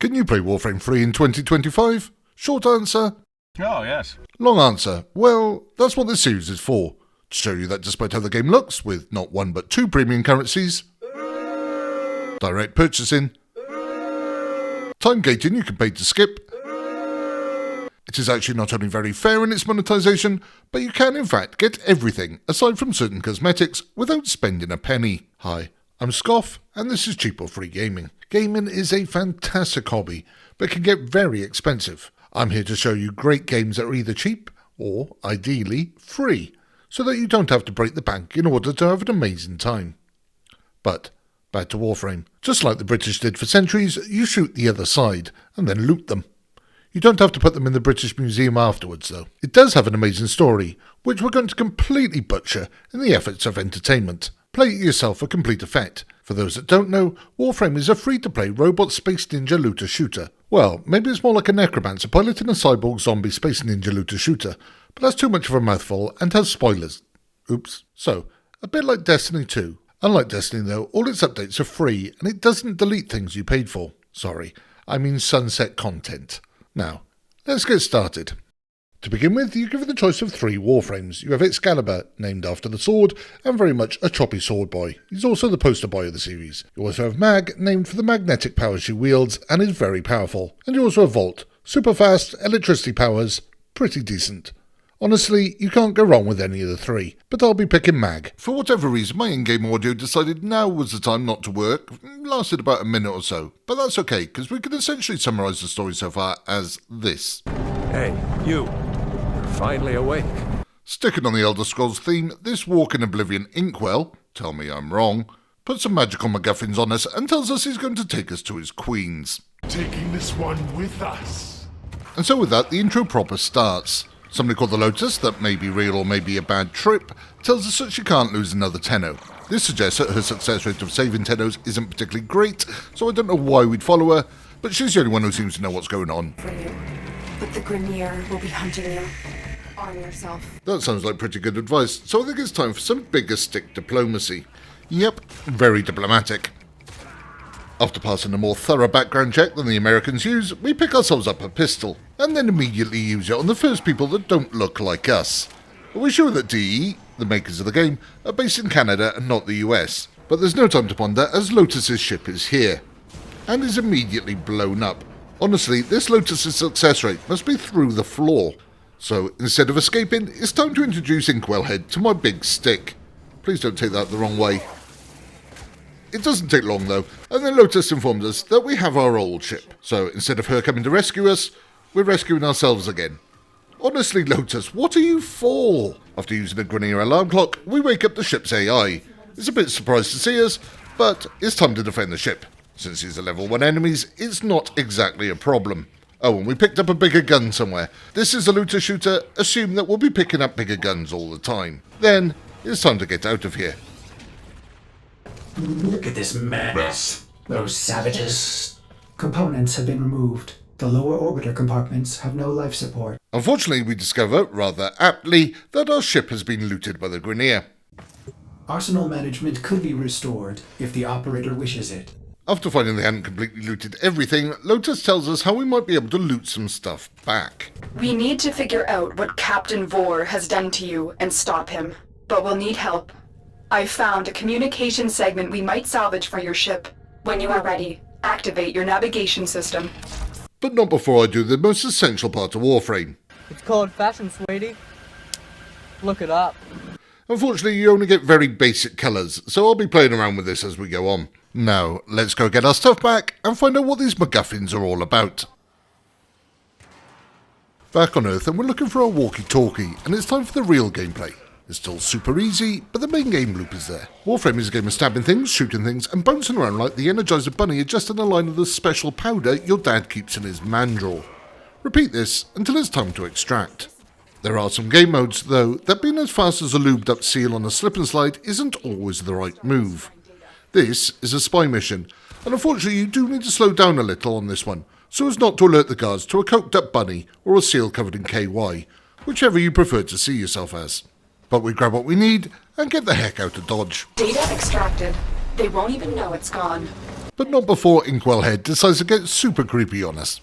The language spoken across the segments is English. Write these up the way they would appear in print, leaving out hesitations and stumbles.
Can you play Warframe 3 in 2025? Short answer, Oh, yes. long answer. Well, that's what this series is for. To show you that despite how the game looks, with not one but two premium currencies, direct purchasing, time gating you can pay to skip, it is actually not only very fair in its monetization, but you can in fact get everything, aside from certain cosmetics, without spending a penny. Hi, I'm Scoff, and this is Cheap or Free Gaming. Gaming is a fantastic hobby, but can get very expensive. I'm here to show you great games that are either cheap, or, ideally, free, so that you don't have to break the bank in order to have an amazing time. But, back to Warframe. Just like the British did for centuries, you shoot the other side, and then loot them. You don't have to put them in the British Museum afterwards, though. It does have an amazing story, which we're going to completely butcher in the efforts of entertainment. Play it yourself for complete effect. For those that don't know, Warframe is a free-to-play robot space ninja looter shooter. Well, maybe it's more like a necromancer piloting a cyborg zombie space ninja looter shooter, but that's too much of a mouthful and has spoilers. Oops. So, a bit like Destiny 2. Unlike Destiny though, all its updates are free and it doesn't delete things you paid for. Sorry, I mean sunset content. Now, let's get started. To begin with, you're given the choice of 3 Warframes. You have Excalibur, named after the sword, and very much a choppy sword boy. He's also the poster boy of the series. You also have Mag, named for the magnetic powers she wields, and is very powerful. And you also have Volt, super fast, electricity powers, pretty decent. Honestly, you can't go wrong with any of the 3, but I'll be picking Mag. For whatever reason, my in-game audio decided now was the time not to work. Lasted about a minute or so, but that's okay, because we can essentially summarise the story so far as this. Hey, you. Finally awake. Sticking on the Elder Scrolls theme, this Walk in Oblivion Inkwell, tell me I'm wrong, puts some magical MacGuffins on us and tells us he's going to take us to his queens. Taking this one with us. And so with that, the intro proper starts. Somebody called the Lotus, that may be real or may be a bad trip, tells us that she can't lose another tenno. This suggests that her success rate of saving tennos isn't particularly great, so I don't know why we'd follow her, but she's the only one who seems to know what's going on. For you. But the Grineer will be hunting you. Arm yourself. That sounds like pretty good advice, so I think it's time for some bigger stick diplomacy. Yep, very diplomatic. After passing a more thorough background check than the Americans use, we pick ourselves up a pistol, and then immediately use it on the first people that don't look like us. We're sure that DE, the makers of the game, are based in Canada and not the US, but there's no time to ponder as Lotus's ship is here, and is immediately blown up. Honestly, this Lotus's success rate must be through the floor. So, instead of escaping, it's time to introduce Inkwell Head to my big stick. Please don't take that the wrong way. It doesn't take long though, and then Lotus informs us that we have our old ship. So, instead of her coming to rescue us, we're rescuing ourselves again. Honestly, Lotus, what are you for? After using a Grineer alarm clock, we wake up the ship's AI. It's a bit surprised to see us, but it's time to defend the ship. Since these are level 1 enemies, it's not exactly a problem. Oh, and we picked up a bigger gun somewhere. This is a looter shooter, assume that we'll be picking up bigger guns all the time. Then, it's time to get out of here. Look at this madness. Those savages. Components have been removed. The lower orbiter compartments have no life support. Unfortunately, we discover, rather aptly, that our ship has been looted by the Grineer. Arsenal management could be restored if the operator wishes it. After finding they hadn't completely looted everything, Lotus tells us how we might be able to loot some stuff back. We need to figure out what Captain Vor has done to you and stop him. But we'll need help. I found a communication segment we might salvage for your ship. When you are ready, activate your navigation system. But not before I do the most essential part of Warframe. It's called fashion, sweetie. Look it up. Unfortunately, you only get very basic colours, so I'll be playing around with this as we go on. Now, let's go get our stuff back and find out what these MacGuffins are all about. Back on Earth, and we're looking for our walkie-talkie, and it's time for the real gameplay. It's still super easy, but the main game loop is there. Warframe is a game of stabbing things, shooting things, and bouncing around like the Energizer Bunny adjusting a line of the special powder your dad keeps in his man drawer. Repeat this until it's time to extract. There are some game modes, though, that being as fast as a lubed up seal on a slip and slide isn't always the right move. This is a spy mission, and unfortunately you do need to slow down a little on this one, so as not to alert the guards to a coked up bunny or a seal covered in KY, whichever you prefer to see yourself as. But we grab what we need and get the heck out of Dodge. Data extracted. They won't even know it's gone. But not before Inkwell Head decides to get super creepy on us.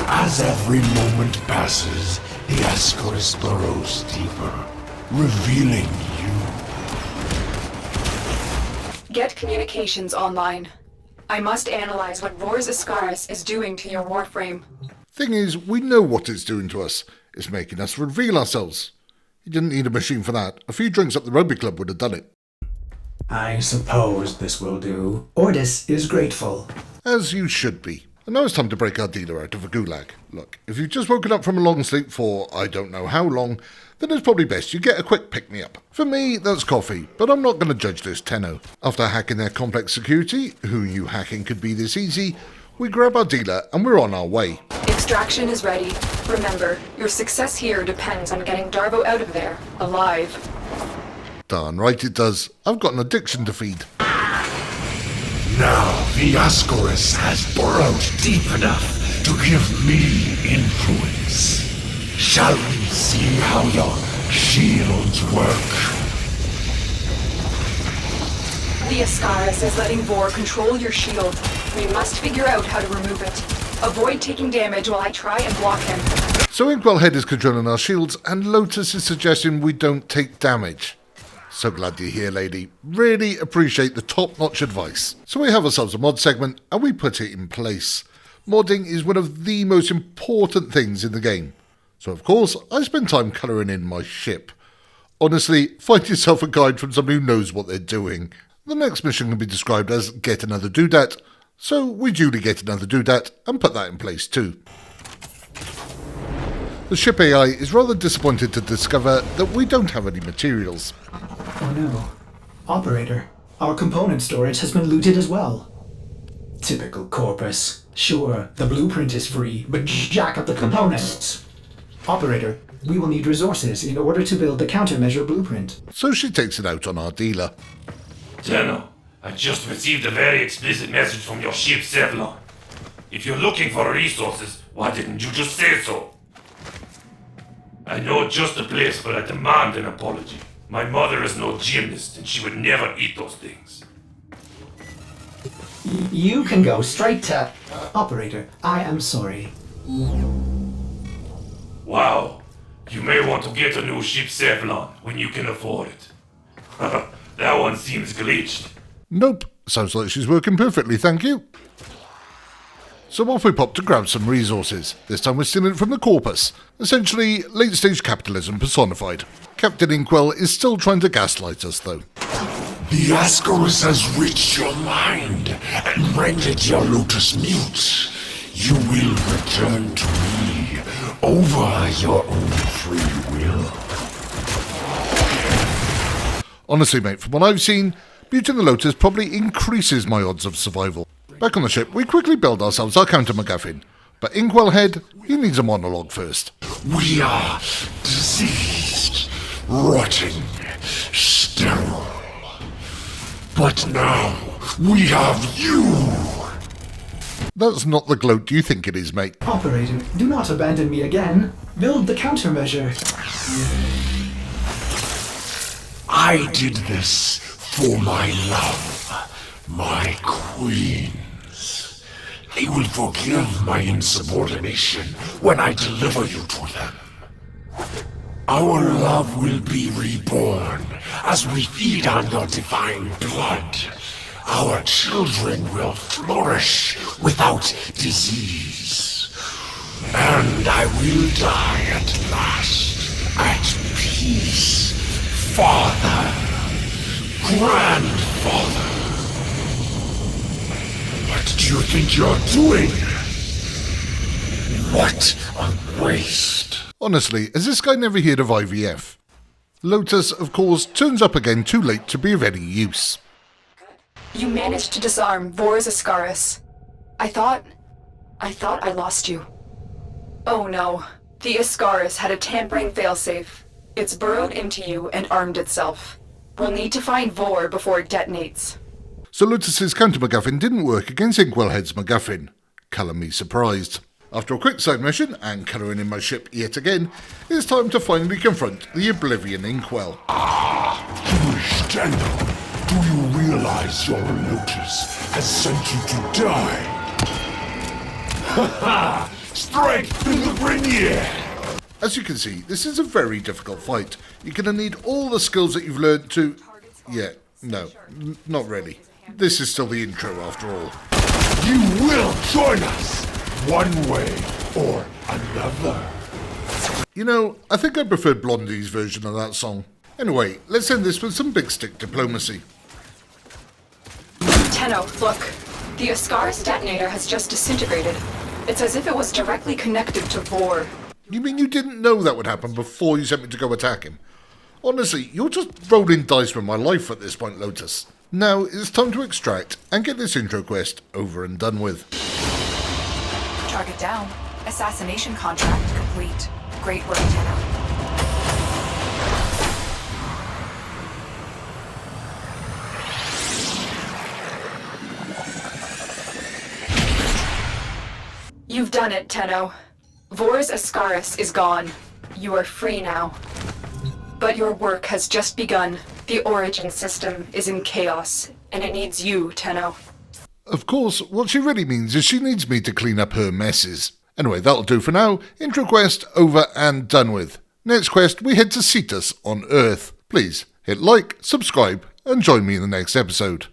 As every moment passes, the Ascaris burrows deeper, revealing you. Get communications online. I must analyze what Vor's Ascaris is doing to your Warframe. Thing is, we know what it's doing to us. It's making us reveal ourselves. You didn't need a machine for that. A few drinks up the rugby club would have done it. I suppose this will do. Ordis is grateful. As you should be. And now it's time to break our dealer out of a gulag. Look, if you've just woken up from a long sleep for I don't know how long, then it's probably best you get a quick pick-me-up. For me, that's coffee, but I'm not going to judge this tenno. After hacking their complex security, who knew hacking could be this easy, we grab our dealer and we're on our way. Extraction is ready. Remember, your success here depends on getting Darvo out of there, alive. Darn right it does. I've got an addiction to feed. Now the Ascaris has burrowed deep enough to give me influence. Shall we see how your shields work? The Ascaris is letting Vor control your shield. We must figure out how to remove it. Avoid taking damage while I try and block him. So Inkwell Head is controlling our shields and Lotus is suggesting we don't take damage. So glad you're here, lady. Really appreciate the top-notch advice. So we have ourselves a mod segment and we put it in place. Modding is one of the most important things in the game. So of course, I spend time colouring in my ship. Honestly, find yourself a guide from someone who knows what they're doing. The next mission can be described as get another doodat. So we duly get another doodat and put that in place too. The ship AI is rather disappointed to discover that we don't have any materials. Oh no. Operator, our component storage has been looted as well. Typical Corpus. Sure, the blueprint is free, but jack up the components. Operator, we will need resources in order to build the countermeasure blueprint. So she takes it out on our dealer. Tenno, I just received a very explicit message from your ship, Sevlon. If you're looking for resources, why didn't you just say so? I know just the place, but I demand an apology. My mother is no gymnast, and she would never eat those things. You can go straight to... Operator, I am sorry. Wow, you may want to get a new ship, Sevlon, when you can afford it. That one seems glitched. Nope, sounds like she's working perfectly, thank you. So off we pop to grab some resources. This time we're stealing it from the Corpus. Essentially, late-stage capitalism personified. Captain Inkwell is still trying to gaslight us, though. The Ascaris has reached your mind and rendered your Lotus mute. You will return to me over your own free will. Honestly, mate, from what I've seen, muting the Lotus probably increases my odds of survival. Back on the ship, we quickly build ourselves our counter-MacGuffin. But Inkwell Head, he needs a monologue first. We are diseased, rotting, sterile. But now, we have you! That's not the gloat you think it is, mate. Operator, do not abandon me again. Build the countermeasure. I did this for my love, my queens. They will forgive my insubordination when I deliver you to them. Our love will be reborn as we feed on your divine blood. Our children will flourish without disease. And I will die at last, at peace. Father, grandfather. What do you think you're doing? What a waste. Honestly, has this guy never heard of IVF? Lotus, of course, turns up again too late to be of any use. You managed to disarm Vor's Ascaris. I thought I lost you. Oh no. The Ascaris had a tampering failsafe. It's burrowed into you and armed itself. We'll need to find Vor before it detonates. So Lotus's counter-MacGuffin didn't work against Inkwell Head's MacGuffin. Colour me surprised. After a quick side mission, and colouring in my ship yet again, it's time to finally confront the Oblivion Inkwell. Foolish Tenno. Do you realize your Lotus has sent you to die? Ha ha! Strike through the Brinier! As you can see, this is a very difficult fight. You're going to need all the skills that you've learned to... Yeah, no, not really. This is still the intro after all. You will join us, one way or another. You know, I think I preferred Blondie's version of that song. Anyway, let's end this with some big stick diplomacy. Tenno, look. The Ascaris detonator has just disintegrated. It's as if it was directly connected to Vor. You mean you didn't know that would happen before you sent me to go attack him? Honestly, you're just rolling dice with my life at this point, Lotus. Now it's time to extract and get this intro quest over and done with. Target down. Assassination contract complete. Great work, Tenno. You've done it, Tenno. Vor's Ascaris is gone. You are free now. But your work has just begun. The origin system is in chaos, and it needs you, Tenno. Of course, what she really means is she needs me to clean up her messes. Anyway, that'll do for now. Intro quest over and done with. Next quest, we head to Cetus on Earth. Please hit like, subscribe, and join me in the next episode.